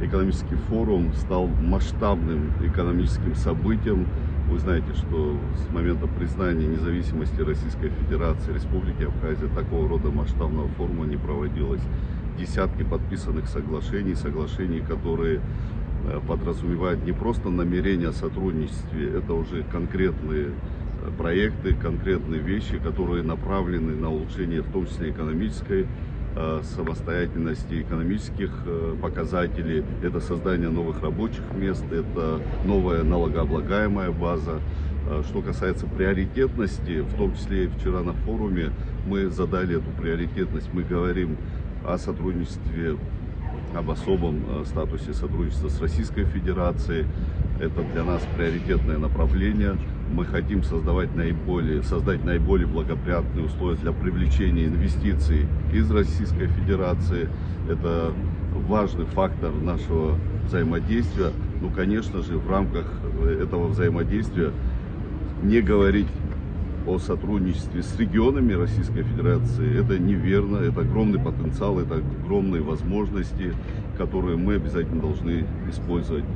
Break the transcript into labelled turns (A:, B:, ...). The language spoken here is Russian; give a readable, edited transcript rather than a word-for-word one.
A: экономический форум стал масштабным экономическим событием. Вы знаете, что с момента признания независимости Российской Федерации, Республики Абхазия такого рода масштабного форума не проводилось. Десятки подписанных соглашений, которые подразумевают не просто намерение о сотрудничестве, это уже конкретные проекты, конкретные вещи, которые направлены на улучшение в том числе экономической самостоятельности, экономических показателей, это создание новых рабочих мест, это новая налогооблагаемая база. Что касается приоритетности, в том числе и вчера на форуме мы задали эту приоритетность, мы говорим о сотрудничестве, об особом статусе сотрудничества с Российской Федерацией. Это для нас приоритетное направление. Мы хотим создать наиболее благоприятные условия для привлечения инвестиций из Российской Федерации. Это важный фактор нашего взаимодействия. Ну, конечно же, в рамках этого взаимодействия не говорить о сотрудничестве с регионами Российской Федерации, это неверно, это огромный потенциал, это огромные возможности, которые мы обязательно должны использовать.